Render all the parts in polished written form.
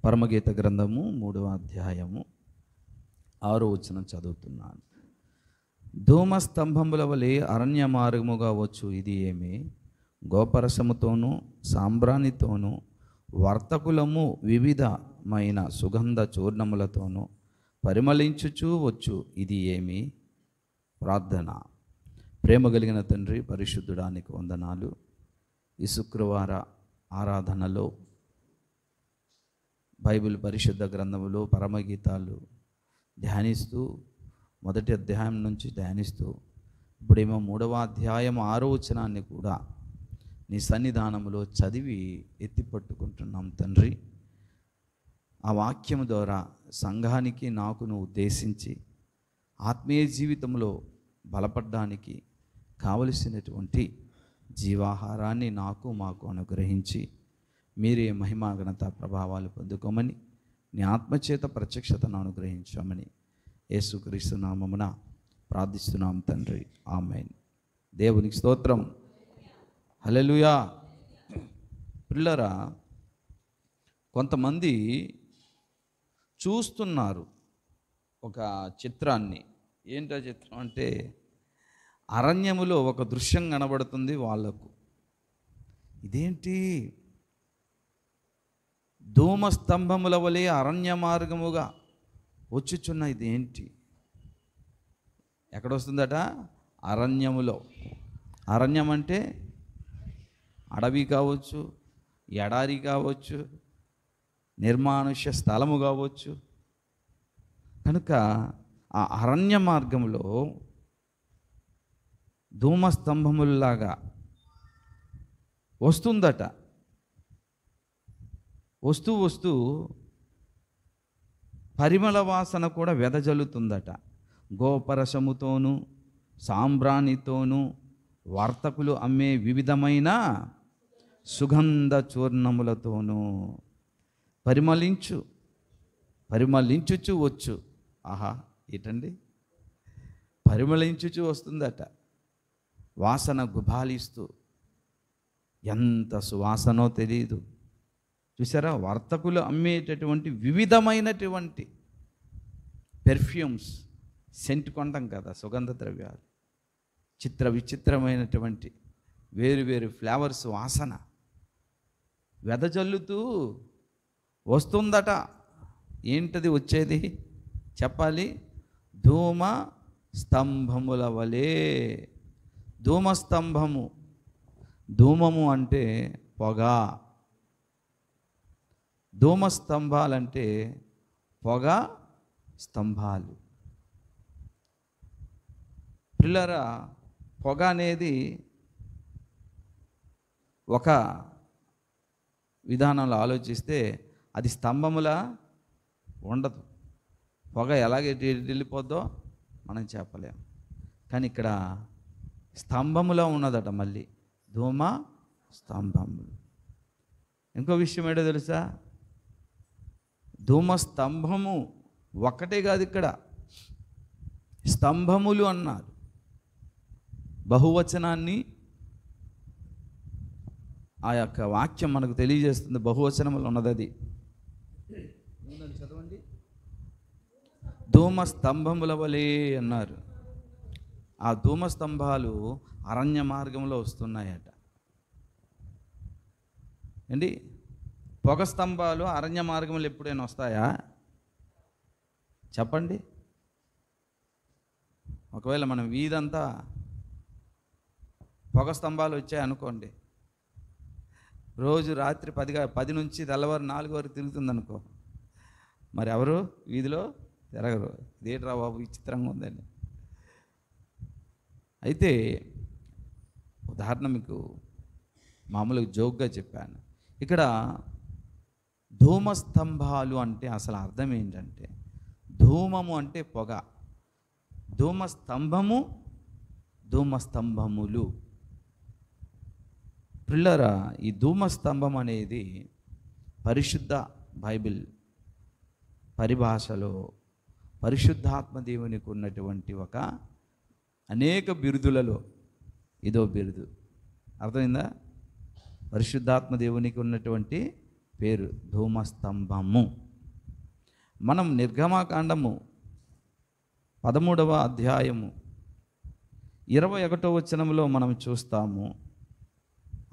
పరమగీత గ్రంథము 3వ అధ్యాయము 6వ వచనం చదువుతున్నాను. ధూమస్తంభముల వలె అరణ్య మార్గముగా వచ్చు ఇది ఏమి? గోపరసముతోనూ సాంబ్రాణితోనూ వర్తకులము వివిధమైన సుగంధ చూర్ణములతోనూ పరిమళించుచూ వచ్చు ఇది ఏమి? ప్రార్థన. ప్రేమ కలిగిన తండ్రి, పరిశుద్ధుడానికి వందనాలు. ఈ శుక్రవార ఆరాధనలో బైబిల్ పరిశుద్ధ గ్రంథములో పరమగీతాలు ధ్యానిస్తూ, మొదటి అధ్యాయం నుంచి ధ్యానిస్తూ, ఇప్పుడేమో 3వ అధ్యాయం 6వ వచనాన్ని కూడా నీ సన్నిధానములో చదివి ఎత్తిపట్టుకుంటున్నాం తండ్రి. ఆ వాక్యం ద్వారా సంఘానికి నాకును ఉద్దేశించి ఆత్మీయ జీవితంలో బలపడడానికి కావలసినటువంటి జీవాహారాన్ని మాకు అనుగ్రహించి మీరే మహిమా ఘనత ప్రభావాలు పొందుకోమని, నీ ఆత్మచేత ప్రత్యక్షతను అనుగ్రహించామని యేసుక్రీస్తు నామమున ప్రార్థిస్తున్నాం తండ్రి. ఆమేన్. దేవునికి స్తోత్రం. హల్లెలూయా. పిల్లరా, కొంతమంది చూస్తున్నారు ఒక చిత్రాన్ని. ఏంటో చిత్రం అంటే, అరణ్యములో ఒక దృశ్యం కనబడుతుంది వాళ్ళకు. ఇదేంటి? ధూమస్తంభముల వలె అరణ్య మార్గముగా వచ్చుచున్న ఇదేంటి? ఎక్కడొస్తుందట? అరణ్యములో. అరణ్యం అంటే అడవి కావచ్చు, ఎడారి కావచ్చు, నిర్మానుష్య స్థలము కావచ్చు. కనుక ఆ అరణ్య మార్గంలో ధూమస్తంభముల్లాగా వస్తుందట. వస్తూ పరిమళ వాసన కూడా వెదజల్లుతుందట. గోపరసముతోనూ సాంబ్రాణితోనూ వర్తకులు అమ్మే వివిధమైన సుగంధ చూర్ణములతోనూ పరిమళించుచు వచ్చు. ఆహా, ఏంటండి? పరిమళించుచు వస్తుందట. వాసన గుబాలిస్తూ, ఎంత సువాసనో తెలియదు. చూసారా? వర్తకులు అమ్మేటటువంటి వివిధమైనటువంటి పెర్ఫ్యూమ్స్, సెంట్ కొంటాం కదా, సుగంధ ద్రవ్యాలు, విచిత్రమైనటువంటి వేరు ఫ్లేవర్స్ వాసన వెదజల్లుతూ వస్తుందట. ఏంటది వచ్చేది? చెప్పాలి. ధూమ స్తంభముల వలె. ధూమస్తంభము, ధూమము అంటే పొగ, ధూమస్తంభాలంటే పొగ స్తంభాలు. పిల్లరా, పొగ అనేది ఒక విధానంలో ఆలోచిస్తే అది స్తంభములా ఉండదు. పొగ ఎలాగే వెళ్ళిపోద్దో మనం చెప్పలేం. కానీ ఇక్కడ స్తంభములా ఉన్నదట. మళ్ళీ ధూమ స్తంభములు. ఇంకో విషయం ఏంటో తెలుసా? ధూమ స్తంభము ఒక్కటే కాదు, ఇక్కడ స్తంభములు అన్నారు. బహువచనాన్ని ఆ యొక్క వాక్యం మనకు తెలియజేస్తుంది. బహువచనములు ఉన్నది. అది చదవండి. ధూమ స్తంభముల వలె అన్నారు. ఆ ధూమ స్తంభాలు అరణ్య మార్గంలో వస్తున్నాయట. ఏంటి? పొగ స్తంభాలు అరణ్య మార్గంలో ఎప్పుడైనా వస్తాయా? చెప్పండి. ఒకవేళ మనం వీధంతా పొగ స్తంభాలు వచ్చాయనుకోండి, రోజు రాత్రి 10 నుంచి తెల్లవారు 4 వరకు తిరుగుతుందనుకో, మరి ఎవరు వీధిలో తిరగరు. ఇదేంట్రా బాబు, విచిత్రంగా ఉందండి. అయితే ఉదాహరణ మీకు మామూలుగా జోక్గా చెప్పాను. ఇక్కడ ధూమస్తంభాలు అంటే అసలు అర్థం ఏంటంటే, ధూమము అంటే పొగ, ధూమస్తంభము, ధూమస్తంభములు. పిల్లరా, ఈ ధూమస్తంభం అనేది పరిశుద్ధ బైబిల్ పరిభాషలో పరిశుద్ధాత్మ దేవునికి ఉన్నటువంటి ఒక అనేక బిరుదులలో ఇదో బిరుదు. అర్థమైందా? పరిశుద్ధాత్మ దేవునికి ఉన్నటువంటి పేరు, ధూమస్తంభము. మనం నిర్గమాకాండము 13వ అధ్యాయము 21వ వచనంలో మనం చూస్తాము.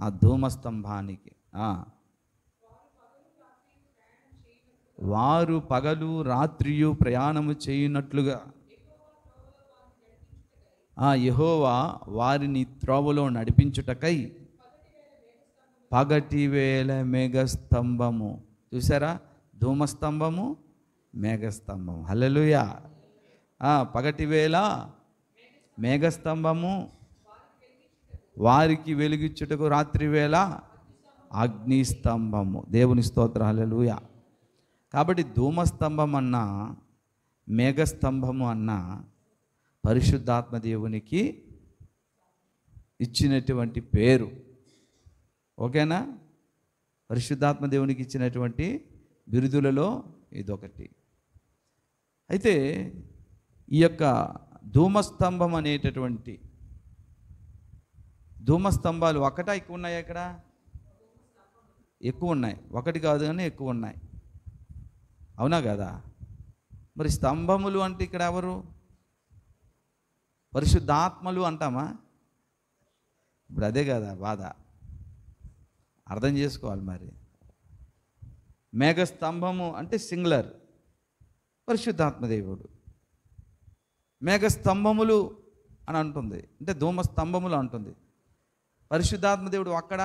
ఆ ధూమస్తంభానికి వారు పగలు రాత్రియు ప్రయాణము చేయునట్లుగా యెహోవా వారిని త్రోవలో నడిపించుటకై పగటి వేళ మేఘస్తంభము. చూసారా, ధూమస్తంభము, మేఘస్తంభము. హల్లెలూయా. పగటి వేళ మేఘస్తంభము, వారికి వెలిగించుటకు రాత్రి వేళ అగ్నిస్తంభము. దేవుని స్తోత్రం. హల్లెలూయా. కాబట్టి ధూమస్తంభం అన్నా మేఘస్తంభము అన్నా పరిశుద్ధాత్మ దేవునికి ఇచ్చినటువంటి పేరు. ఓకేనా? పరిశుద్ధాత్మ దేవునికి ఇచ్చినటువంటి బిరుదులలో ఇదొకటి. అయితే ఈ యొక్క ధూమస్తంభం అనేటటువంటి ధూమస్తంభాలు ఒకటా ఎక్కువ ఉన్నాయి? అక్కడ ఎక్కువ ఉన్నాయి. ఒకటి కాదు కానీ ఎక్కువ ఉన్నాయి. అవునా కదా? మరి స్తంభములు అంటే ఇక్కడ ఎవరు? పరిశుద్ధాత్మలు అంటామా? ఇప్పుడు అదే కదా బాధ. అర్థం చేసుకోవాలి. మరి మేఘస్తంభము అంటే సింగులర్, పరిశుద్ధాత్మదేవుడు. మేఘస్తంభములు అని అంటుంది అంటే ధూమస్తంభములు అంటుంది. పరిశుద్ధాత్మదేవుడు అక్కడ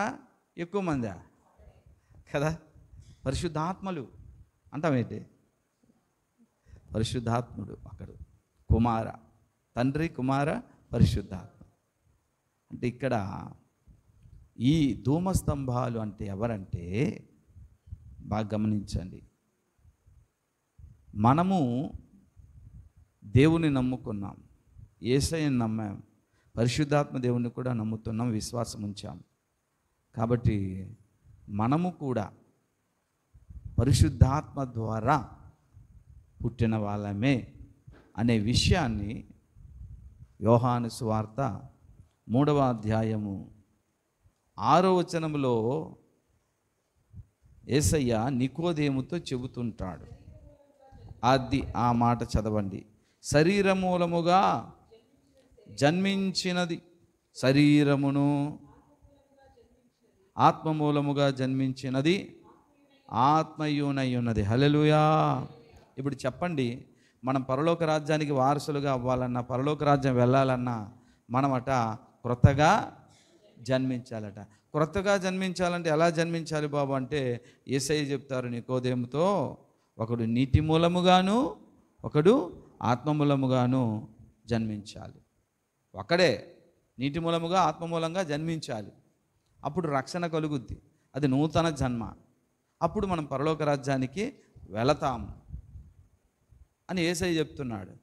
ఎక్కువ మందా కదా? పరిశుద్ధాత్మలు అంటామేంటి? పరిశుద్ధాత్ముడు అక్కడ కుమార, తండ్రి, కుమార, పరిశుద్ధాత్మ. అంటే ఇక్కడ ఈ ధూమస్తంభాలు అంటే ఎవరంటే బాగా గమనించండి. మనము దేవుని నమ్ముకున్నాం, యేసయ్యను నమ్మాం, పరిశుద్ధాత్మ దేవుని కూడా నమ్ముతున్నాం, విశ్వాసం ఉంచాం. కాబట్టి మనము కూడా పరిశుద్ధాత్మ ద్వారా పుట్టిన వాళ్ళమే అనే విషయాన్ని యోహాను సువార్త 3వ అధ్యాయము 6వ వచనంలో యేసయ్య నికోదేముతో చెబుతుంటాడు. అది ఆ మాట చదవండి. శరీరమూలముగా జన్మించినది శరీరమును, ఆత్మమూలముగా జన్మించినది ఆత్మయునై ఉన్నది. హల్లెలూయా. ఇప్పుడు చెప్పండి, మనం పరలోక రాజ్యానికి వారసులుగా అవ్వాలన్నా, పరలోక రాజ్యం వెళ్ళాలన్నా మనమట క్రొత్తగా జన్మించాలట. క్రొత్తగా జన్మించాలంటే ఎలా జన్మించాలి బాబు అంటే యేసయ్య చెప్తారు నికోదేముతో, ఒకడు నీటి మూలముగాను ఒకడు ఆత్మ మూలముగాను జన్మించాలి. ఒకడే నీటి మూలముగా ఆత్మ మూలంగా జన్మించాలి. అప్పుడు రక్షణ కలుగుద్ది. అది నూతన జన్మ. అప్పుడు మనం పరలోక రాజ్యానికి వెళతాము అని యేసయ్య చెప్తున్నాడు.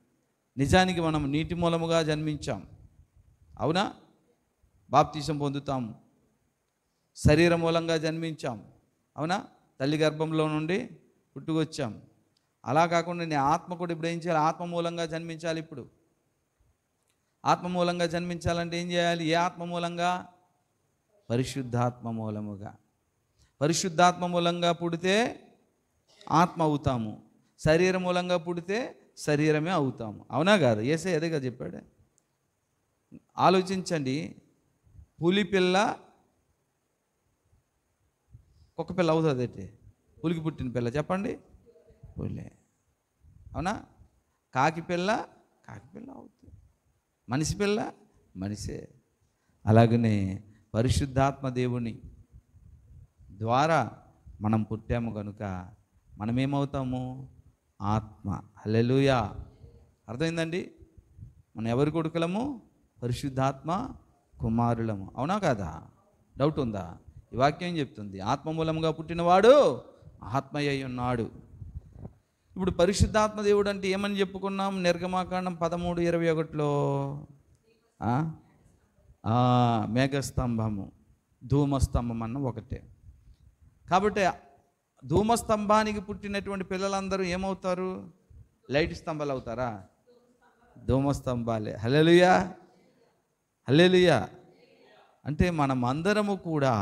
నిజానికి మనం నీటి మూలముగా జన్మించాం, అవునా? బాప్తిసం పొందుతాము. శరీర మూలంగా జన్మించాం, అవునా? తల్లి గర్భంలో నుండి పుట్టుకొచ్చాం. అలా కాకుండా నీ ఆత్మ కూడా ఇప్పుడు ఏం చేయాలి? ఆత్మ మూలంగా జన్మించాలి. ఇప్పుడు ఆత్మ మూలంగా జన్మించాలంటే ఏం చేయాలి? ఏ ఆత్మ మూలంగా? పరిశుద్ధాత్మ మూలముగా. పరిశుద్ధాత్మ మూలంగా పుడితే ఆత్మ అవుతాము, శరీర మూలంగా పుడితే శరీరమే అవుతాము. అవునా కాదు? యేసయ్య అదే కదా చెప్పాడు. ఆలోచించండి. పులిపిల్ల కుక్క పిల్ల అవుతుంది అంటే పులికి పుట్టిన పిల్ల చెప్పండి, పులే. అవునా? కాకి పిల్ల అవుతుంది, మనిషి పిల్ల మనిషే. అలాగనే పరిశుద్ధాత్మ దేవుని ద్వారా మనం పుట్టాము కనుక మనమేమవుతాము? ఆత్మ. హల్లెలూయా. అర్థమైందండి? మనం ఎవరి కొడుకులము? పరిశుద్ధాత్మ కుమారులము. అవునా కాదా? డౌట్ ఉందా? ఈ వాక్యం ఏం చెప్తుంది? ఆత్మ మూలంగా పుట్టినవాడు ఆత్మయ్య ఉన్నాడు. ఇప్పుడు పరిశుద్ధాత్మ దేవుడు అంటే ఏమని చెప్పుకున్నాం? నిర్గమాకాండం 13:21లో మేఘస్తంభము, ధూమస్తంభం అన్న ఒకటే. కాబట్టి ధూమస్తంభానికి పుట్టినటువంటి పిల్లలందరూ ఏమవుతారు? లైట్ స్తంభాలు అవుతారా? ధూమస్తంభాలే. హల్లెలూయా, హల్లెలూయా. అంటే మనమందరము కూడా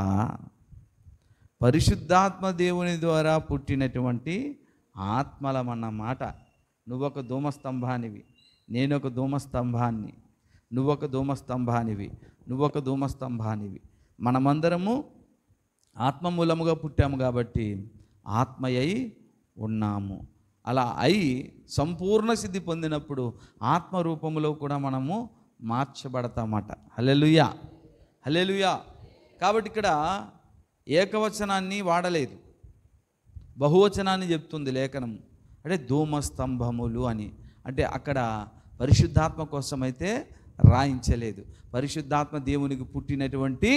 పరిశుద్ధాత్మ దేవుని ద్వారా పుట్టినటువంటి ఆత్మలమన్నమాట. నువ్వొక ధూమస్తంభానివి, నేనొక ధూమస్తంభాన్ని, నువ్వొక ధూమస్తంభానివి, నువ్వొక ధూమస్తంభానివి. మనమందరము ఆత్మ మూలముగా పుట్టాము కాబట్టి ఆత్మయై ఉన్నాము. అలా అయి సంపూర్ణ సిద్ధి పొందినప్పుడు ఆత్మ రూపంలో కూడా మనము మార్చబడతామట. హల్లెలూయా, హల్లెలూయా. కాబట్టి ఇక్కడ ఏకవచనాన్ని వాడలేదు, బహువచనాన్ని చెప్తుంది లేఖనం. అంటే ధూమస్తంభములు అని, అంటే అక్కడ పరిశుద్ధాత్మ కోసమైతే రాయించలేదు. పరిశుద్ధాత్మ దేవునికి పుట్టినటువంటి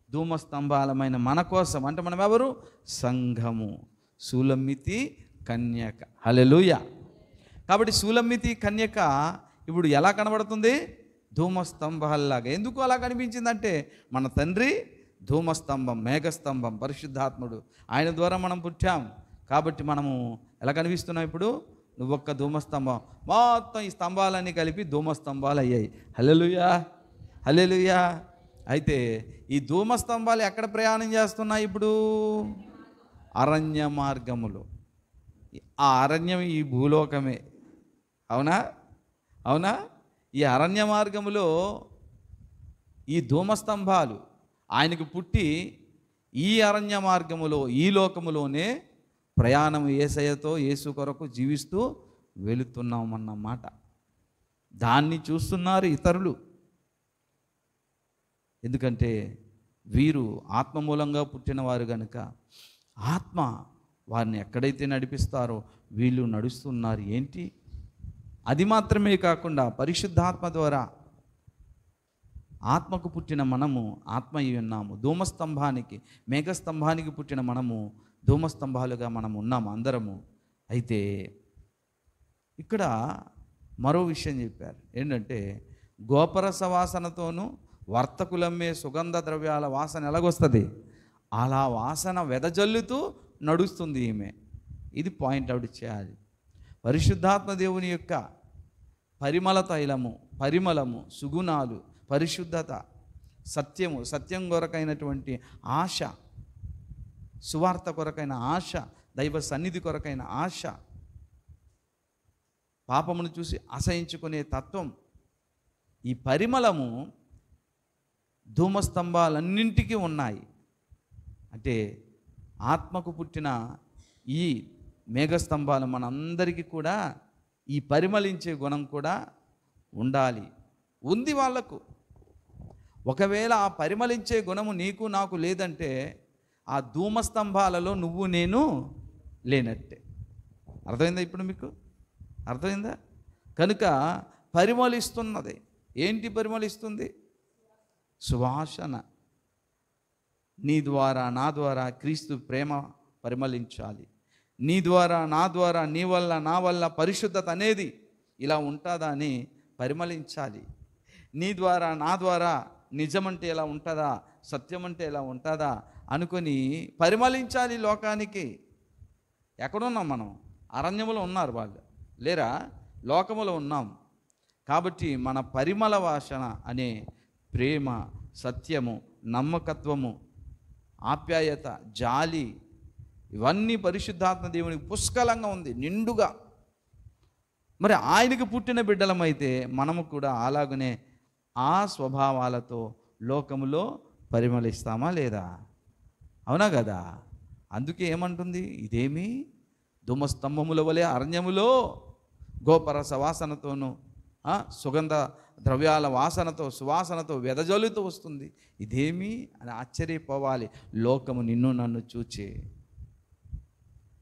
ధూమస్తంభాలమైన మన కోసం, అంటే మనం ఎవరు? సంఘము, సూలమ్మితి కన్యక. హల్లెలూయా. కాబట్టి సూలమ్మితి కన్యక ఇప్పుడు ఎలా కనబడుతుంది? ధూమస్తంభాల్లాగా. ఎందుకు అలా కనిపించిందంటే మన తండ్రి ధూమస్తంభం, మేఘస్తంభం, పరిశుద్ధాత్ముడు, ఆయన ద్వారా మనం పుట్టాం. కాబట్టి మనము ఎలా కనిపిస్తున్నాం ఇప్పుడు? నువ్వొక్క ధూమస్తంభం, మొత్తం ఈ స్తంభాలన్నీ కలిపి ధూమస్తంభాలు అయ్యాయి. హల్లెలూయా, హల్లెలూయా. అయితే ఈ ధూమస్తంభాలు ఎక్కడ ప్రయాణం చేస్తున్నాయి ఇప్పుడు? అరణ్య మార్గములో. ఆ అరణ్యం ఈ భూలోకమే. అవునా, అవునా? ఈ అరణ్య మార్గములో ఈ ధూమస్తంభాలు ఆయనకు పుట్టి ఈ అరణ్య మార్గములో, ఈ లోకములోనే ప్రయాణం యేసయ్యతో, యేసు కొరకు జీవిస్తూ వెళుతున్నామన్నమాట. దాన్ని చూస్తున్నారు ఇతరులు. ఎందుకంటే వీరు ఆత్మ మూలంగా పుట్టినవారు కనుక ఆత్మ వారిని ఎక్కడైతే నడిపిస్తారో వీళ్ళు నడుస్తున్నారు. ఏంటి? అది మాత్రమే కాకుండా పరిశుద్ధాత్మ ద్వారా ఆత్మకు పుట్టిన మనము ఆత్మ అయి ఉన్నాము. ధూమస్తంభానికి, మేఘస్తంభానికి పుట్టిన మనము ధూమస్తంభాలుగా మనం ఉన్నాము అందరము. అయితే ఇక్కడ మరో విషయం చెప్పారు. ఏంటంటే గోపరస వాసనతోనూ వర్తకులమ్మే సుగంధ ద్రవ్యాల వాసన ఎలాగొస్తుంది? అలా వాసన వెదజల్లుతూ నడుస్తుంది ఈమె. ఇది పాయింట్ అవుట్ చేయాలి. పరిశుద్ధాత్మ దేవుని యొక్క పరిమళ తైలము, పరిమళము, సుగుణాలు, పరిశుద్ధత, సత్యము, సత్యం కొరకైనటువంటి ఆశ, సువార్త కొరకైన ఆశ, దైవ సన్నిధి కొరకైన ఆశ, పాపమును చూసి అసహించుకునే తత్వం, ఈ పరిమళము ధూమస్తంభాలన్నింటికీ ఉన్నాయి. అంటే ఆత్మకు పుట్టిన ఈ మేఘస్తంభాలు మనందరికీ కూడా ఈ పరిమళించే గుణం కూడా ఉండాలి. ఉంది వాళ్లకు. ఒకవేళ ఆ పరిమళించే గుణము నీకు నాకు లేదంటే ఆ ధూమస్తంభాలలో నువ్వు నేను లేనట్టే. అర్థమైందా ఇప్పుడు మీకు? అర్థమైందా? కనుక పరిమళిస్తున్నది. ఏంటి పరిమళిస్తుంది? సువాసన. నీ ద్వారా, నా ద్వారా క్రీస్తు ప్రేమ పరిమళించాలి. నీ ద్వారా, నా ద్వారా, నీ వల్ల, నా వల్ల పరిశుద్ధత అనేది ఇలా ఉంటుందా అని పరిమళించాలి. నీ ద్వారా, నా ద్వారా నిజమంటే ఎలా ఉంటుందా, సత్యం అంటే ఎలా ఉంటుందా అనుకొని పరిమళించాలి లోకానికి. ఎక్కడున్నాం మనం? అరణ్యములో ఉన్నారు వాళ్ళు, లేరా? లోకములో ఉన్నాం. కాబట్టి మన పరిమళ వాసన అనే ప్రేమ, సత్యము, నమ్మకత్వము, ఆప్యాయత, జాలి, ఇవన్నీ పరిశుద్ధాత్మ దేవునికి పుష్కలంగా ఉంది, నిండుగా. మరి ఆయనకు పుట్టిన బిడ్డలమైతే మనము కూడా అలాగనే ఆ స్వభావాలతో లోకములో పరిమళిస్తామా లేదా? అవునా కదా? అందుకే ఏమంటుంది? ఇదేమి ధూమస్తంభముల వలె అరణ్యములో గోపరస వాసనతోనూ సుగంధ ద్రవ్యాల వాసనతో, సువాసనతో వెదజల్లుతూ వస్తుంది. ఇదేమి అని ఆశ్చర్యపోవాలి లోకము నిన్ను నన్ను చూచే.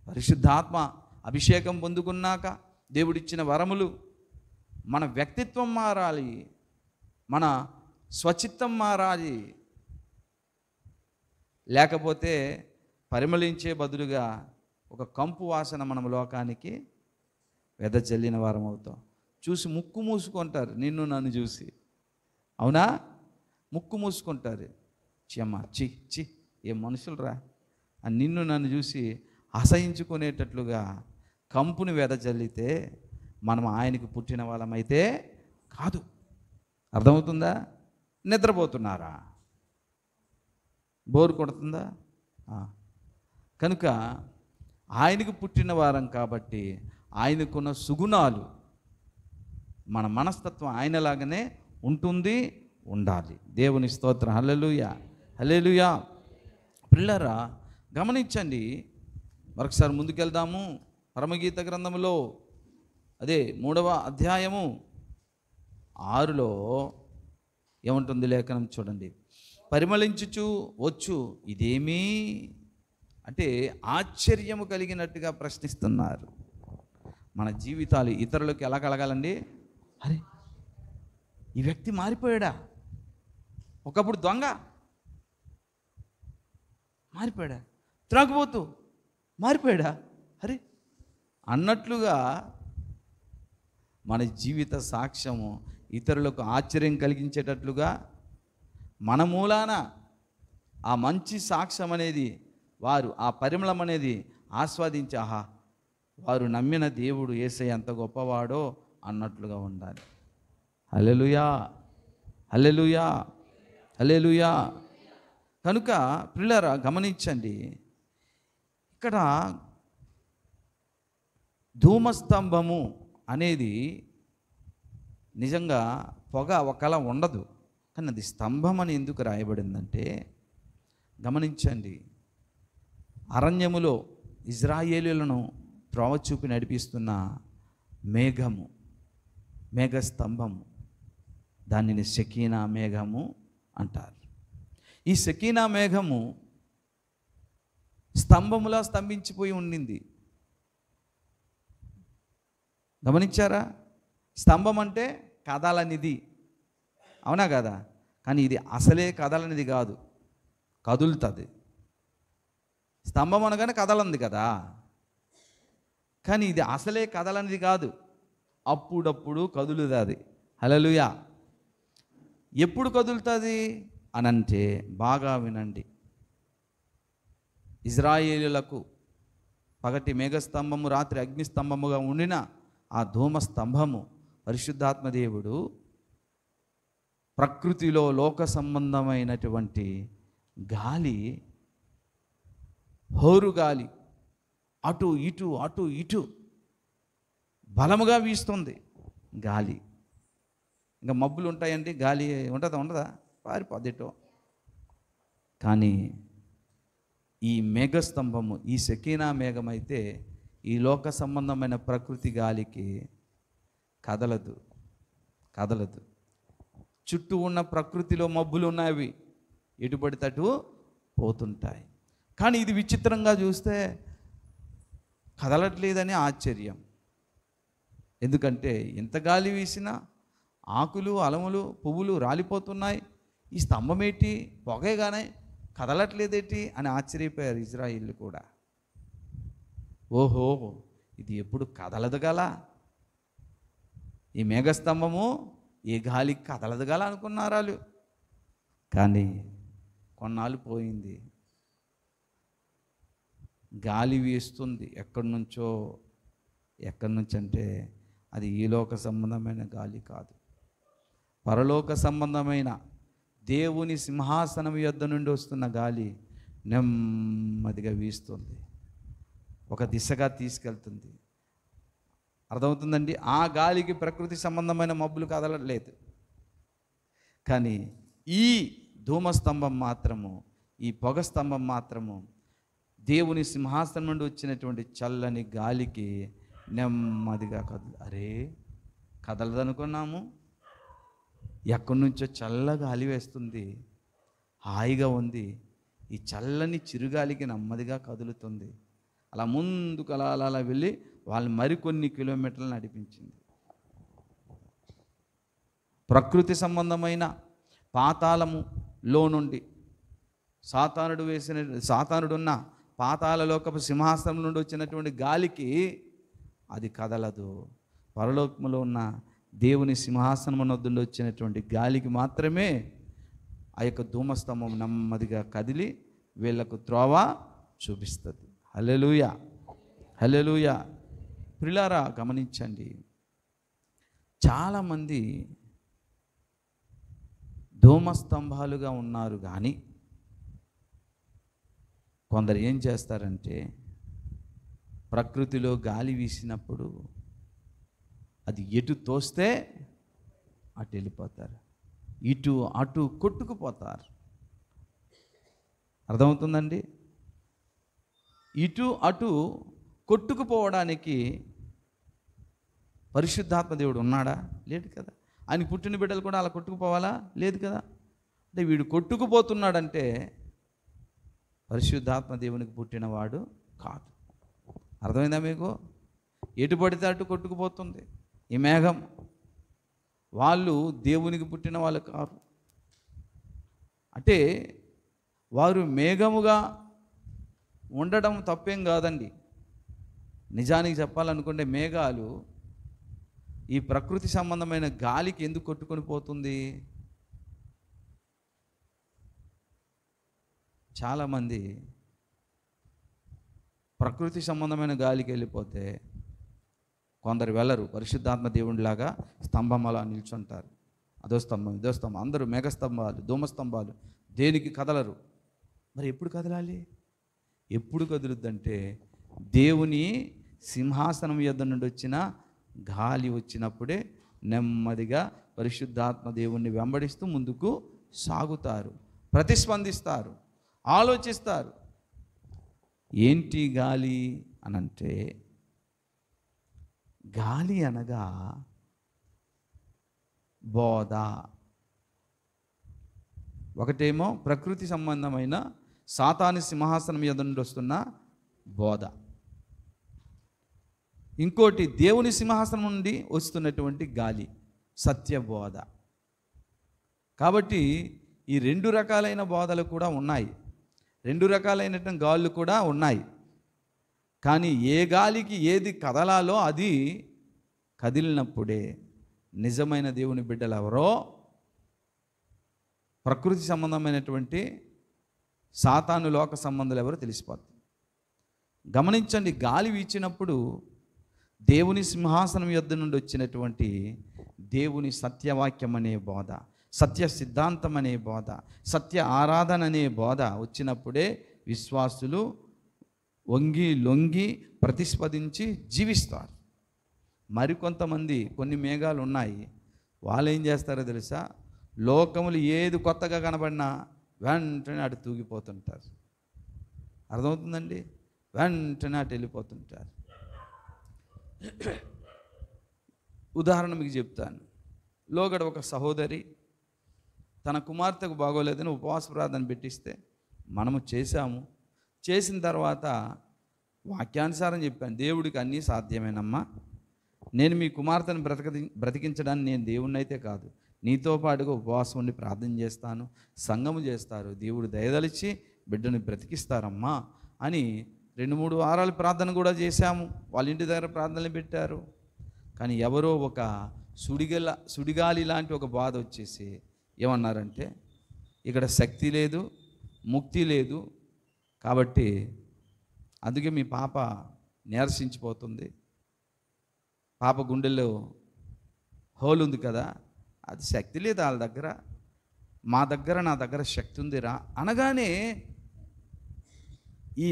పరిశుద్ధాత్మ అభిషేకం పొందుకున్నాక దేవుడిచ్చిన వరములు, మన వ్యక్తిత్వం మారాలి, మన స్వచిత్తం మారాలి. లేకపోతే పరిమళించే బదులుగా ఒక కంపు వాసన మనం లోకానికి వెదజల్లిన వారం అవుతాం. చూసి ముక్కు మూసుకుంటారు నిన్ను నన్ను చూసి. అవునా? ముక్కు మూసుకుంటారు. చెమ్మ చి చి ఏ మనుషులరా అని నిన్ను నన్ను చూసి అసహించుకునేటట్లుగా కంపుని వెదజల్లితే మనం ఆయనకు పుట్టిన వాళ్ళమైతే కాదు. అర్థమవుతుందా? నిద్రపోతున్నారా? బోరు కొడుతుందా? కనుక ఆయనకు పుట్టిన వారం కాబట్టి ఆయనకున్న సుగుణాలు, మన మనస్తత్వం ఆయనలాగానే ఉంటుంది, ఉండాలి. దేవుని స్తోత్రం. హల్లెలూయా, హల్లెలూయా. పిల్లరా గమనించండి, మరొకసారి ముందుకెళ్దాము. పరమగీత గ్రంథంలో అదే 3వ అధ్యాయము 6లో ఏముంటుంది లేఖనం చూడండి. పరిమళించుచు వచ్చు ఇదేమీ అంటే ఆశ్చర్యము కలిగినట్టుగా ప్రశ్నిస్తున్నారు. మన జీవితాలు ఇతరులకు ఎలా కలగాలండి? అరే, ఈ వ్యక్తి మారిపోయాడా? ఒకప్పుడు దొంగ మారిపోయాడా? త్రాగుబోతూ మారిపోయాడా? అరే అన్నట్లుగా మన జీవిత సాక్ష్యము ఇతరులకు ఆశ్చర్యం కలిగించేటట్లుగా మన మూలాన ఆ మంచి సాక్ష్యం అనేది, వారు ఆ పరిమళం అనేది ఆస్వాదించి, ఆహా వారు నమ్మిన దేవుడు యేసయ్య ఎంత గొప్పవాడో అన్నట్లుగా ఉండాలి. హల్లెలూయా, హల్లెలూయా, హల్లెలూయా. కనుక ప్రియులారా గమనించండి, ఇక్కడ ధూమస్తంభము అనేది నిజంగా పొగ ఒకలా ఉండదు, కానీ అది స్తంభం అని ఎందుకు రాయబడిందంటే, గమనించండి, అరణ్యములో ఇజ్రాయేలీయులను త్రోవ చూపి నడిపిస్తున్న మేఘము, మేఘస్తంభము, దానిని షకీనా మేఘము అంటారు. ఈ షకీనా మేఘము స్తంభములా స్తంభించిపోయి ఉండింది. గమనించారా? స్తంభం అంటే కదలనిది, అవునా కదా? కానీ ఇది అసలే కదలనిది కాదు, కదులుతుంది. స్తంభం అనగానే కదలంది కదా, కానీ ఇది అసలే కదలనిది కాదు, అప్పుడప్పుడు కదులుతుంది. హల్లెలూయా. ఎప్పుడు కదులుతుంది అనంటే బాగా వినండి. ఇజ్రాయేలులకు పగటి మేఘస్తంభము, రాత్రి అగ్నిస్తంభముగా ఉండిన ఆ ధూమస్తంభము పరిశుద్ధాత్మదేవుడు ప్రకృతిలో లోక సంబంధమైనటువంటి గాలి, హోరు గాలి, అటు ఇటు అటు ఇటు బలముగా వీస్తుంది గాలి. ఇంకా మబ్బులు ఉంటాయండి, గాలి ఉండదా? పారిపోద్దిటో. కానీ ఈ మేఘస్తంభము, ఈ షకీనా మేఘం అయితే ఈ లోక సంబంధమైన ప్రకృతి గాలికి కదలదు. చుట్టూ ఉన్న ప్రకృతిలో మబ్బులు ఉన్నవి, ఎటు పడితే అటు పోతుంటాయి. కానీ ఇది విచిత్రంగా చూస్తే కదలట్లేదని ఆశ్చర్యం. ఎందుకంటే ఎంత గాలి వీసినా ఆకులు, అలములు, పువ్వులు రాలిపోతున్నాయి, ఈ స్తంభం ఏంటి, పొగగానే కదలట్లేదేంటి అని ఆశ్చర్యపోయారు ఇజ్రాయిలు కూడా. ఓహో, ఇది ఎప్పుడు కదలదు గల, ఈ మేఘస్తంభము ఏ గాలికి కదలదు గల అనుకున్నారు వాళ్ళు. కానీ కొన్నాళ్ళు పోయింది, గాలి వీస్తుంది ఎక్కడి నుంచి అంటే అది ఈ లోక సంబంధమైన గాలి కాదు, పరలోక సంబంధమైన దేవుని సింహాసనం యొద్ద నుండి వస్తున్న గాలి నెమ్మదిగా వీస్తుంది, ఒక దిశగా తీసుకెళ్తుంది. అర్థమవుతుందండి? ఆ గాలికి ప్రకృతి సంబంధమైన మబ్బులు కదలట్లేదు. కానీ ఈ ధూమస్తంభం మాత్రము, ఈ పొగ స్తంభం మాత్రము దేవుని సింహాసనం నుండి వచ్చినటువంటి చల్లని గాలికి నెమ్మదిగా అరే కదలదనుకున్నాము, ఎక్కడి నుంచో చల్ల గాలి వేస్తుంది, హాయిగా ఉంది, ఈ చల్లని చిరుగాలికి నెమ్మదిగా కదులుతుంది. అలా ముందుకు అలా వెళ్ళి వాళ్ళు మరికొన్ని కిలోమీటర్లు నడిపించింది. ప్రకృతి సంబంధమైన పాతాళములో నుండి సాతానుడున్న పాతాళలోకపు సింహాసనం నుండి వచ్చినటువంటి గాలికి అది కదలదు. పరలోకములో ఉన్న దేవుని సింహాసనం వద్ద వచ్చినటువంటి గాలికి మాత్రమే ఆ యొక్క ధూమస్తంభం నెమ్మదిగా కదిలి వీళ్ళకు త్రోవ చూపిస్తుంది. హల్లెలూయా, హల్లెలూయా. ప్రియులారా గమనించండి, చాలామంది ధూమస్తంభాలుగా ఉన్నారు, కానీ కొందరు ఏం చేస్తారంటే ప్రకృతిలో గాలి వీసినప్పుడు అది ఎటు తోస్తే అటు వెళ్ళిపోతారు, ఇటు అటు కొట్టుకుపోతారు. అర్థమవుతుందండి? ఇటు అటు కొట్టుకుపోవడానికి పరిశుద్ధాత్మ దేవుడు ఉన్నాడా? లేదు కదా. ఆయన పుట్టిన బిడ్డలు కూడా అలా కొట్టుకుపోవాలా? లేదు కదా. అంటే వీడు కొట్టుకుపోతున్నాడంటే పరిశుద్ధాత్మ దేవునికి పుట్టినవాడు కాదు. అర్థమైందా మీకు? ఎటు పడితే అటు కొట్టుకుపోతుంది ఈ మేఘం. వాళ్ళు దేవునికి పుట్టిన వాళ్ళు కారు. అంటే వారు మేఘముగా ఉండడం తప్పేం కాదండి. నిజానికి చెప్పాలనుకుంటే మేఘాలు ఈ ప్రకృతి సంబంధమైన గాలికి ఎందుకు కొట్టుకొని పోతుంది? చాలామంది ప్రకృతి సంబంధమైన గాలికి వెళ్ళిపోతే కొందరు వెళ్ళరు, పరిశుద్ధాత్మ దేవుడిలాగా స్తంభం అలా నిల్చుంటారు. అదో స్తంభం ఇదో స్తంభం, అందరూ మేఘస్తంభాలు ధూమస్తంభాలు, దేనికి కదలరు. మరి ఎప్పుడు కదలాలి? ఎప్పుడు కదులుద్దంటే దేవుని సింహాసనం యొద్ద నుండి వచ్చిన గాలి వచ్చినప్పుడే నెమ్మదిగా పరిశుద్ధాత్మ దేవుణ్ణి వెంబడిస్తూ ముందుకు సాగుతారు, ప్రతిస్పందిస్తారు, ఆలోచిస్తారు. ఏంటి గాలి అనంటే, గాలి అనగా బోధ. ఒకటేమో ప్రకృతి సంబంధమైన సాతాను సింహాసనం యొద్ద నుండి వస్తున్న బోధ, ఇంకోటి దేవుని సింహాసనం నుండి వస్తున్నటువంటి గాలి, సత్యబోధ. కాబట్టి ఈ రెండు రకాలైన బోధలు కూడా ఉన్నాయి, రెండు రకాలైనటువంటి గాళ్ళు కూడా ఉన్నాయి. కానీ ఏ గాలికి ఏది కదలాలో అది కదిలినప్పుడే నిజమైన దేవుని బిడ్డలు ఎవరో ప్రకృతి సంబంధమైనటువంటి సాతాను లోక సంబంధాలు ఎవరో తెలిసిపోతుంది. గమనించండి, గాలి వీచినప్పుడు దేవుని సింహాసనం యొద్ద నుండి వచ్చినటువంటి దేవుని సత్యవాక్యం అనే బోధ, సత్య సిద్ధాంతం అనే బోధ, సత్య ఆరాధన అనే బోధ వచ్చినప్పుడే విశ్వాసులు వంగి లొంగి ప్రతిస్పందించి జీవిస్తారు. మరికొంతమంది, కొన్ని మేఘాలు ఉన్నాయి, వాళ్ళు ఏం చేస్తారో తెలుసా? లోకములు ఏది కొత్తగా కనబడినా వెంటనే అటు తూగిపోతుంటారు. అర్థమవుతుందండి? వెంటనే అటు వెళ్ళిపోతుంటారు. ఉదాహరణ మీకు చెప్తాను. లోగడ ఒక సహోదరి తన కుమార్తెకు బాగోలేదని ఉపవాస ప్రార్థన పెట్టిస్తే మనము చేశాము. చేసిన తర్వాత వాక్యానుసారం చెప్పాను, దేవుడికి అన్నీ సాధ్యమేనమ్మా, నేను మీ కుమార్తెను బ్రతికించడానికి నేను దేవుణ్ణి అయితే కాదు, నీతో పాటుగా ఉపవాసం ఉండి ప్రార్థన చేస్తాను, సంఘము చేస్తారు, దేవుడు దయదలిచి బిడ్డను బ్రతికిస్తారమ్మా అని 2-3 వారాలు ప్రార్థన కూడా చేశాము. వాళ్ళ ఇంటి దగ్గర ప్రార్థనలు పెట్టారు. కానీ ఎవరో ఒక సుడిగాలి లాంటి ఒక బాధ వచ్చేసి ఏమన్నారంటే, ఇక్కడ శక్తి లేదు, ముక్తి లేదు, కాబట్టి అందుకే మీ పాప నీరసించిపోతుంది, పాప గుండెల్లో హోల్ ఉంది కదా, అది శక్తి లేదు వాళ్ళ దగ్గర, మా దగ్గర నా దగ్గర శక్తి ఉందిరా అనగానే ఈ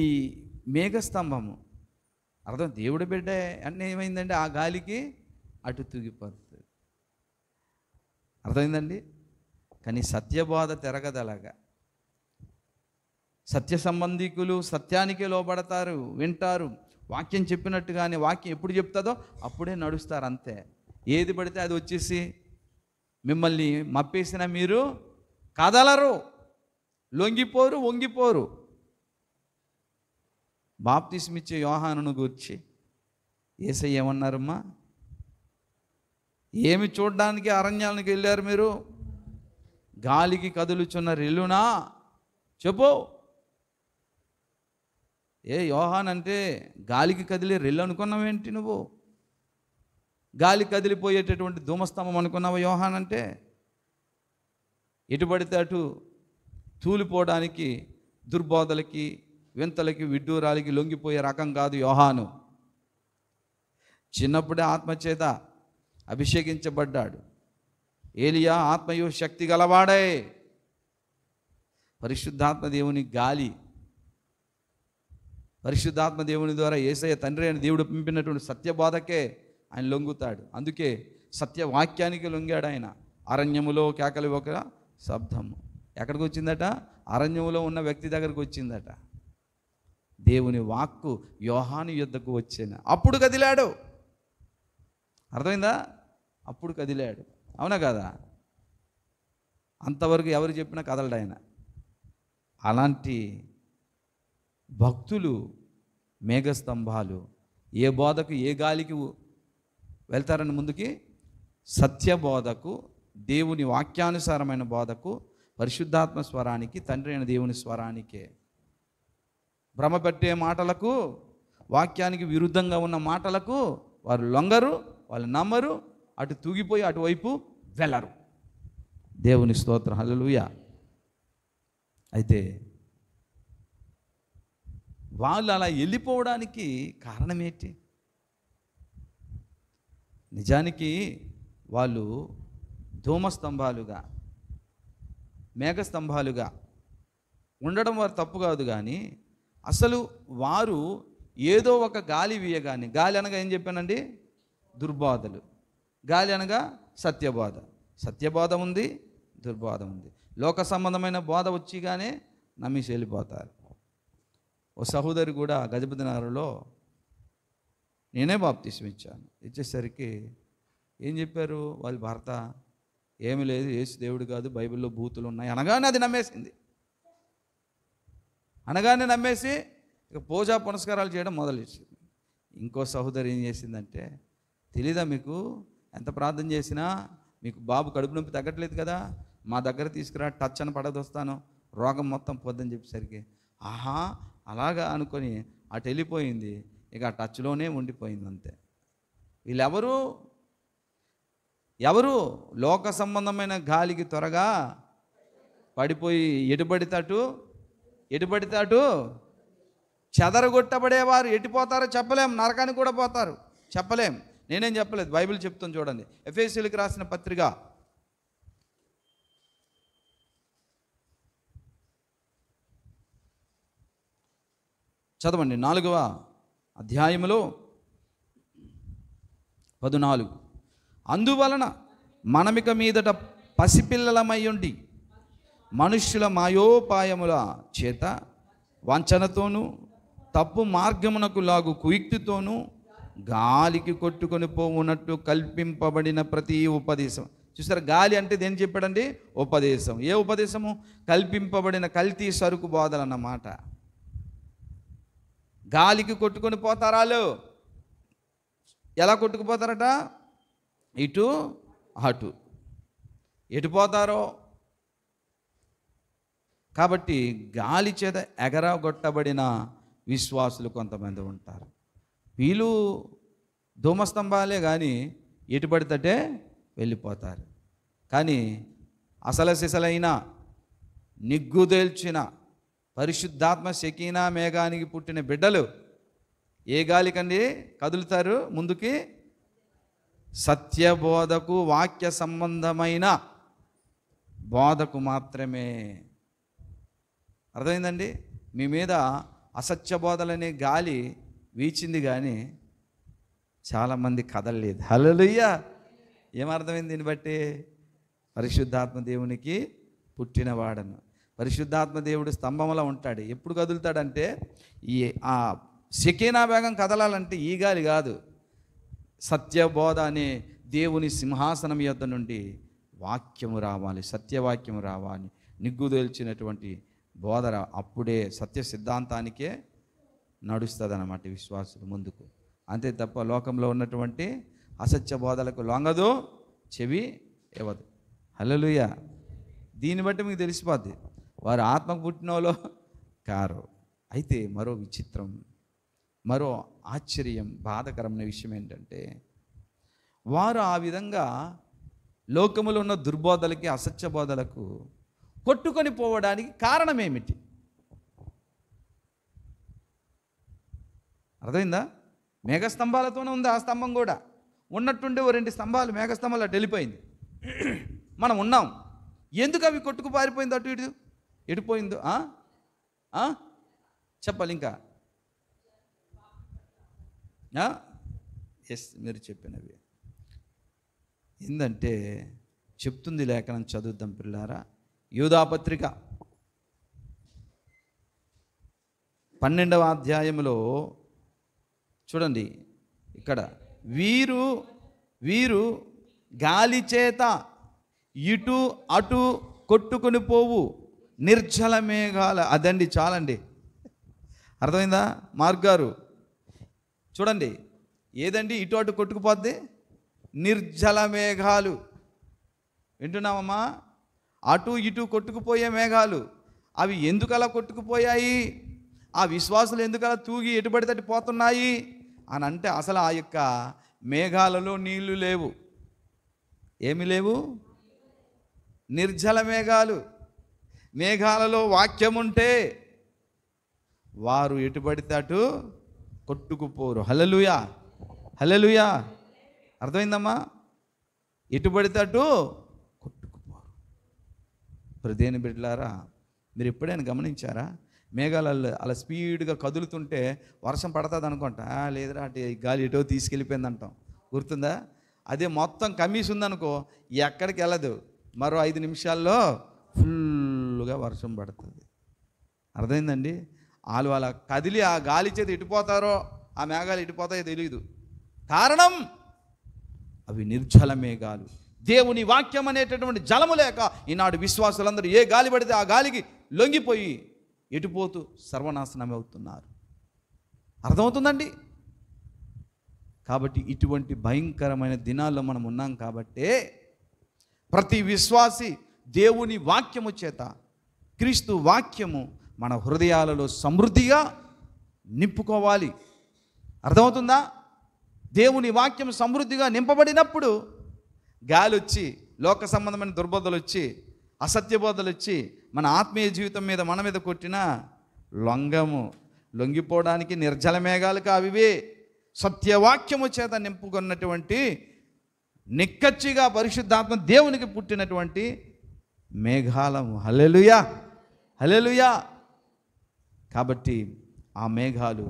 మేఘస్తంభము అర్థం దేవుడి బిడ్డ అంటే ఏమైందండి, ఆ గాలికి అటు తూగిపోతుంది. అర్థమైందండి? కానీ సత్యబోధ తిరగదలాగా. సత్య సంబంధికులు సత్యానికే లోబడతారు, వింటారు, వాక్యం చెప్పినట్టుగానే వాక్యం ఎప్పుడు చెప్తుందో అప్పుడే నడుస్తారు, అంతే. ఏది పడితే అది వచ్చేసి మిమ్మల్ని మప్పేసిన మీరు కదలరు, లొంగిపోరు, వంగిపోరు. బాప్తిస్మిచ్చే యోహానును గూర్చి యేసయ్య ఏమన్నారమ్మా? ఏమి చూడడానికి అరణ్యానికి వెళ్ళారు మీరు? గాలికి కదులుచున్న రెల్లునా చెప్పు. యోహాన్ అంటే గాలికి కదిలే రెల్లు అనుకున్నావేంటి నువ్వు? గాలి కదిలిపోయేటటువంటి ధూమస్తంభం అనుకున్నావా యోహాన్ అంటే? ఎటు పడితే అటు తూలిపోవడానికి, దుర్బోధలకి, వింతలకి, విడ్డూరాలకి లొంగిపోయే రకం కాదు యోహాను. చిన్నప్పుడే ఆత్మచేత అభిషేకించబడ్డాడు. ఏలియా ఆత్మయు శక్తి గలవాడే. పరిశుద్ధాత్మ దేవుని గాలి, పరిశుద్ధాత్మ దేవుని ద్వారా యేసయ్య తండ్రి అయిన దేవుడు పంపినటువంటి సత్యబోధకే ఆయన లొంగుతాడు. అందుకే సత్యవాక్యానికి లొంగాడు ఆయన. అరణ్యములో కేకలి ఒక శబ్దము ఎక్కడికి వచ్చిందట? అరణ్యములో ఉన్న వ్యక్తి దగ్గరికి వచ్చిందట. దేవుని వాక్కు యోహాను యుద్ధకు వచ్చిన అప్పుడు కదిలాడు. అర్థమైందా? అప్పుడు కదిలాడు. అవునా కదా? అంతవరకు ఎవరు చెప్పినా కదలడు ఆయన. అలాంటి భక్తులు మేఘస్తంభాలు ఏ బోధకు ఏ గాలికి వెళ్తారని ముందుకి సత్యబోధకు, దేవుని వాక్యానుసారమైన బోధకు, పరిశుద్ధాత్మ స్వరానికి, తండ్రి అయిన దేవుని స్వరానికే. భ్రమ పెట్టే మాటలకు, వాక్యానికి విరుద్ధంగా ఉన్న మాటలకు వారు లొంగరు, వాళ్ళు నమ్మరు, అటు తూగిపోయి అటువైపు వెళ్ళరు. దేవుని స్తోత్రం, హల్లెలూయా. అయితే వాళ్ళు అలా వెళ్ళిపోవడానికి కారణం ఏంటి? నిజానికి వాళ్ళు ధూమస్తంభాలుగా, మేఘస్తంభాలుగా ఉండడం వారు తప్పు కాదు, కానీ అసలు వారు ఏదో ఒక గాలి వీయగానే, గాలి అనగా ఏం చెప్పానండి? దుర్బోధలు. గాలి అనగా సత్యబోధ. సత్యబోధ ఉంది, దుర్బోధ ఉంది. లోక సంబంధమైన బోధ వచ్చిగానే నమ్మేసి వెళ్ళిపోతారు. ఓ సహోదరి కూడా గజపతి నగర్లో నేనే బాప్తిసం ఇచ్చాను. ఇచ్చేసరికి ఏం చెప్పారు వాళ్ళ భర్త? ఏమి లేదు, యేసు దేవుడు కాదు, బైబిల్లో బూతులు ఉన్నాయి అనగానే అది నమ్మేసింది. అనగానే నమ్మేసి ఇక పూజా పునస్కారాలు చేయడం మొదలెట్టింది. ఇంకో సహోదరి ఏం చేసిందంటే, తెలీదా మీకు, ఎంత ప్రార్థన చేసినా మీకు బాబు కడుపు నొప్పి తగ్గట్లేదు కదా, మా దగ్గర తీసుకురా, టచ్ అని పడదొస్తాను, రోగం మొత్తం పోద్దని చెప్పేసరికి ఆహా అలాగా అనుకొని అటు వెళ్ళిపోయింది. ఇక ఆ టచ్లోనే ఉండిపోయింది అంతే. వీళ్ళెవరు? లోక సంబంధమైన గాలికి త్వరగా పడిపోయి ఎటుబడితాటు చెదరగొట్టబడేవారు ఎటుపోతారో చెప్పలేం. నరకానికి కూడా పోతారు, చెప్పలేం. నేనేం చెప్పలేదు, బైబిల్ చెప్తాను చూడండి. ఎఫెసీయులకు రాసిన పత్రిక చదవండి, 4వ అధ్యాయములో 14. అందువలన మనమిక మీదట పసిపిల్లలమయ్యుండి మనుష్యుల మాయోపాయముల చేత వంచనతోనూ తప్పు మార్గమునకు లాగు కుయుక్తితోనూ గాలికి కొట్టుకొని పోవునట్టు కల్పింపబడిన ప్రతి ఉపదేశం. చూసారు, గాలి అంటే దేని చెప్పాడండి? ఉపదేశం. ఏ ఉపదేశము? కల్పింపబడిన కల్తీ సరుకు బోధలు అన్నమాట. గాలికి కొట్టుకొని పోతారాలు. ఎలా కొట్టుకుపోతారట? ఇటు అటు, ఎటు పోతారో. కాబట్టి గాలి చేత ఎగరగొట్టబడిన విశ్వాసులు కొంతమంది ఉంటారు. వీళ్ళు ధూమస్తంభాలే కానీ ఎటు పడితే వెళ్ళిపోతారు. కానీ అసలు సిసలైన నిగ్గుదేల్చిన పరిశుద్ధాత్మ షకీనా మేఘానికి పుట్టిన బిడ్డలు ఏ గాలికండి కదులుతారు? ముందుకి సత్యబోధకు, వాక్య సంబంధమైన బోధకు మాత్రమే. అర్థమైందండి? మీ మీద అసత్య బోధలనే గాలి వీచింది కానీ చాలామంది కదలలేదు. హల్లెలూయా. ఏమర్థమైంది దీన్ని బట్టి? పరిశుద్ధాత్మ దేవునికి పుట్టినవాడను. పరిశుద్ధాత్మ దేవుడు స్తంభంలో ఉంటాడు. ఎప్పుడు కదులుతాడంటే ఆ షకీనా వేగం కదలాలంటే ఈ గాలి కాదు, సత్యబోధ అనే దేవుని సింహాసనం యొద్ద నుండి వాక్యము రావాలి, సత్యవాక్యము రావాలి, నిగ్గుదేల్చినటువంటి బోధ. అప్పుడే సత్య సిద్ధాంతానికే నడుస్తుంది అన్నమాట విశ్వాసులు ముందుకు. అంతే తప్ప లోకంలో ఉన్నటువంటి అసత్య బోధలకు లొంగదు, చెవి ఇవ్వదు. హల్లెలూయా. దీన్ని బట్టి మీకు తెలిసిపోద్ది వారు ఆత్మకు పుట్టిన వాళ్ళు కారు. అయితే మరో విచిత్రం, మరో ఆశ్చర్యం, బాధకరమైన విషయం ఏంటంటే, వారు ఆ విధంగా లోకములో ఉన్న దుర్బోధలకి, అసత్య బోధలకు కొట్టుకొని పోవడానికి కారణం ఏమిటి? అర్థమైందా? మేఘస్తంభాలతోనే ఉంది ఆ స్తంభం కూడా. ఉన్నట్టుండి ఓ 2 స్తంభాలు మేఘస్తంభాలు అటు వెళ్ళిపోయింది. మనం ఉన్నాం. ఎందుకు అవి కొట్టుకు పారిపోయింది? అటు ఇటు ఎడిపోయిందో చెప్పాలి. ఇంకా ఎస్, మీరు చెప్పినవి ఏందంటే చెప్తుంది లేఖనం, చదువుద్దాం పిల్లారా. యూదాపత్రిక 12వ అధ్యాయంలో చూడండి, ఇక్కడ వీరు గాలి చేత ఇటు అటు కొట్టుకొని పోవు నిర్జల మేఘాల. అదండి, చాలండి, అర్థమైందా మార్గారు? చూడండి, ఏదండి ఇటు అటు కొట్టుకుపోద్ది? నిర్జల మేఘాలు. వింటున్నామమ్మా? అటు ఇటు కొట్టుకుపోయే మేఘాలు. అవి ఎందుకలా కొట్టుకుపోయాయి? ఆ విశ్వాసులు ఎందుకలా తూగి ఎటుబడి పోతున్నాయి అని అంటే, అసలు ఆ యొక్క మేఘాలలో నీళ్లు లేవు. ఏమి లేవు? నిర్జల మేఘాలు. మేఘాలలో వాక్యం ఉంటే వారు ఎటుబడితే అటు కొట్టుకుపోరు. హల్లెలూయా, హల్లెలూయా. అర్థమైందమ్మా? ఎటుబడితే అటు కొట్టుకుపోరు. ప్రదేని బిడ్డలారా, మీరు ఎప్పుడైనా గమనించారా? మేఘాలలో అలా స్పీడ్గా కదులుతుంటే వర్షం పడుతుంది అనుకుంటా, లేదురా అటు గాలి ఎటో తీసుకెళ్ళిపోయింది అంటాం, గుర్తుందా? అదే మొత్తం కమీస్ ఉందనుకో, ఎక్కడికి వెళ్ళదు, మరో 5 నిమిషాల్లో ఫుల్గా వర్షం పడుతుంది. అర్థమైందండి? వాళ్ళు అలా కదిలి ఆ గాలి చేతి ఎటుపోతారో, ఆ మేఘాలు ఎటుపోతాయో తెలియదు. కారణం అవి నిర్జల మేఘాలు. దేవుని వాక్యం అనేటటువంటి జలము లేక ఈనాడు విశ్వాసులందరూ ఏ గాలి పడితే ఆ గాలికి లొంగిపోయి ఎటుపోతూ సర్వనాశనం అవుతున్నారు. అర్థమవుతుందండి? కాబట్టి ఇటువంటి భయంకరమైన దినాల్లో మనం ఉన్నాం. కాబట్టే ప్రతి విశ్వాసి దేవుని వాక్యము చేత, క్రీస్తు వాక్యము మన హృదయాలలో సమృద్ధిగా నింపుకోవాలి. అర్థమవుతుందా? దేవుని వాక్యం సమృద్ధిగా నింపబడినప్పుడు గాలి వచ్చి, లోక సంబంధమైన దుర్బోధలు వచ్చి, అసత్య బోధలు వచ్చి మన ఆత్మీయ జీవితం మీద మన మీద కొట్టిన లొంగిపోవడానికి నిర్జల మేఘాలు కావివే. సత్యవాక్యము చేత నింపుకున్నటువంటి నిక్కచ్చిగా పరిశుద్ధాత్మ దేవునికి పుట్టినటువంటి మేఘాలము. హల్లెలూయా, హల్లెలూయా. కాబట్టి ఆ మేఘాలు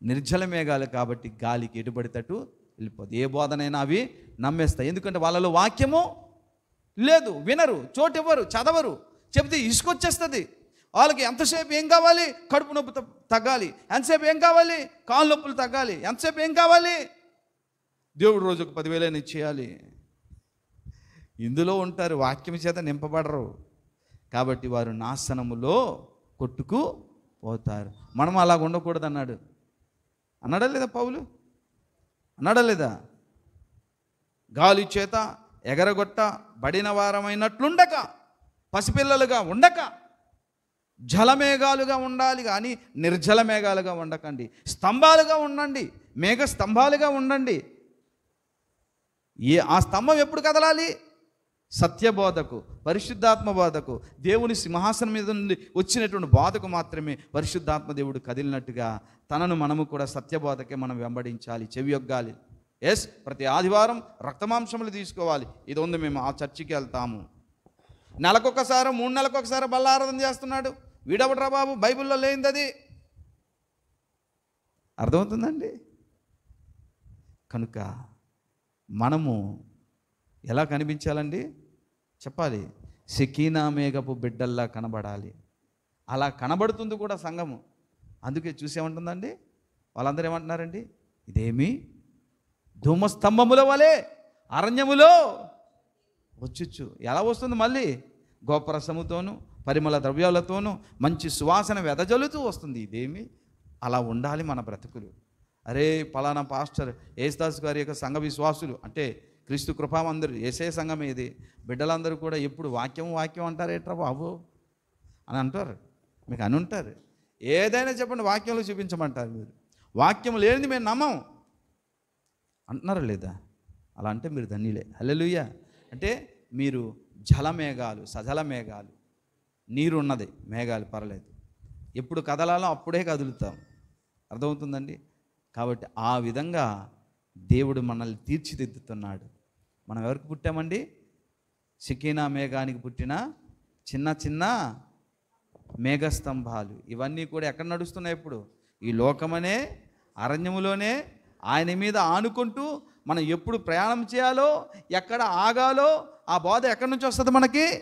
నిర్జల మేఘాలు కాబట్టి గాలికి ఎటుబడితట్టు వెళ్ళిపోదు. ఏ బోధనైనా అవి నమ్మేస్తాయి. ఎందుకంటే వాళ్ళలో వాక్యము లేదు, వినరు, చోటివ్వరు, చదవరు. చెబితే ఇసుకొచ్చేస్తుంది వాళ్ళకి. ఎంతసేపు ఏం కావాలి? కడుపు నొప్పి తగ్గాలి. ఎంతసేపు ఏం కావాలి? కాళ్ళు నొప్పులు తగ్గాలి. ఎంతసేపు ఏం కావాలి? దేవుడు రోజుకు 10,000 ఇచ్చేయాలి. ఇందులో ఉంటారు, వాక్యం చేత నింపబడరు. కాబట్టి వారు నాశనములో కొట్టుకు పోతారు. మనం అలాగ ఉండకూడదు అన్నాడా లేదా పౌలు? అన్నాడా లేదా? గాలి చేత ఎగరగొట్టబడిన వారమైనట్లుండక, పసిపిల్లలుగా ఉండక, జలమేఘాలుగా ఉండాలి కానీ నిర్జల మేఘాలుగా ఉండకండి. స్తంభాలుగా ఉండండి, మేఘ స్తంభాలుగా ఉండండి. ఆ స్తంభం ఎప్పుడు కదలాలి? సత్యబోధకు, పరిశుద్ధాత్మ బోధకు, దేవుని సింహాసనం మీద నుండి వచ్చినటువంటి బోధకు మాత్రమే పరిశుద్ధాత్మ దేవుడు కదిలినట్టుగా తనను మనము కూడా సత్యబోధకే మనం వెంబడించాలి, చెవియొగ్గాలి. ఎస్, ప్రతి ఆదివారం రక్తమాంసములు తీసుకోవాలి. ఇది ఉంది, మేము ఆ చర్చికి వెళ్తాము. నెలకొకసారి 3 నెలలకొకసారి బల్లారాధన చేస్తున్నాడు. వీడవడరా బాబు, బైబిల్లో లేనిది అది. అర్థమవుతుందండి? కనుక మనము ఎలా కనిపించాలండి? చెప్పాలి. షకీనా మేఘపు బిడ్డల్లా కనబడాలి. అలా కనబడుతుంది కూడా సంఘము. అందుకే చూసేమంటుందండి, వాళ్ళందరూ ఏమంటున్నారండి? ఇదేమి ధూమస్తంభముల వలె అరణ్యములో వచ్చుచ్చు. ఎలా వస్తుంది? మళ్ళీ గోపరసముతోనూ పరిమళ ద్రవ్యాలతోనూ మంచి సువాసన వెదజల్లుతూ వస్తుంది. ఇదేమి? అలా ఉండాలి మన బ్రతుకులు. అరే పలానా పాస్టర్ యేసుదాస్ గారి యొక్క సంఘ విశ్వాసులు అంటే క్రీస్తు కృపామందరు ఏసే సంఘం ఇది, బిడ్డలందరూ కూడా ఎప్పుడు వాక్యం అంటారేట్రా బాబు అని అంటారు. మీకు అని ఉంటారు. ఏదైనా చెప్పండి, వాక్యంలో చూపించమంటారు. మీరు వాక్యం లేనిది మేము నమ్మం అంటున్నారా లేదా? అలా అంటే మీరు ధన్యులే. హల్లెలూయా. అంటే మీరు జలమేఘాలు, సజల మేఘాలు, నీరు ఉన్నది, మేఘాలు పర్లేదు, ఎప్పుడు కదలాలో అప్పుడే కదులుతాం. అర్థమవుతుందండి? కాబట్టి ఆ విధంగా దేవుడు మనల్ని తీర్చిదిద్దుతున్నాడు. మనం ఎవరికి పుట్టామండి? షకీనా మేఘానికి పుట్టిన చిన్న చిన్న మేఘస్తంభాలు. ఇవన్నీ కూడా ఎక్కడ నడుస్తున్నాయి? ఇప్పుడు ఈ లోకమనే అరణ్యములోనే ఆయన మీద ఆనుకుంటూ మనం ఎప్పుడు ప్రయాణం చేయాలో, ఎక్కడ ఆగాలో ఆ బోధ ఎక్కడి నుంచి వస్తుంది మనకి?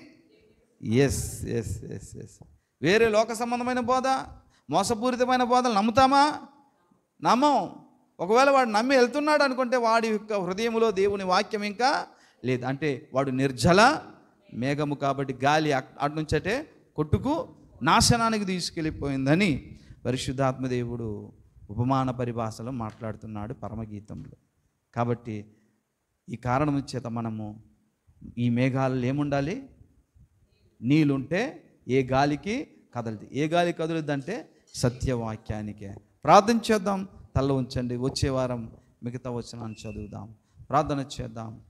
ఎస్ ఎస్ ఎస్ ఎస్ వేరే లోక సంబంధమైన బోధ, మోసపూరితమైన బోధలు నమ్ముతామా? నమ్మం. ఒకవేళ వాడు నమ్మి వెళ్తున్నాడు అనుకుంటే వాడి యొక్క హృదయంలో దేవుని వాక్యం ఇంకా లేదు. అంటే వాడు నిర్జల మేఘము కాబట్టి గాలి అటు నుంచటే కొట్టుకు నాశనానికి తీసుకెళ్ళిపోయిందని పరిశుద్ధాత్మదేవుడు ఉపమాన పరిభాషలో మాట్లాడుతున్నాడు పరమగీతంలో. కాబట్టి ఈ కారణం చేత మనము ఈ మేఘాలలో ఏముండాలి? నీళ్ళుంటే ఏ గాలికి కదలదు. ఏ గాలి కదులుద్దంటే సత్యవాక్యానికే. ప్రార్థన చేద్దాం. తల్ల ఉంచండి. వచ్చే వారం మిగతా వచనాన్ని చదువుదాం. ప్రార్థన చేద్దాం.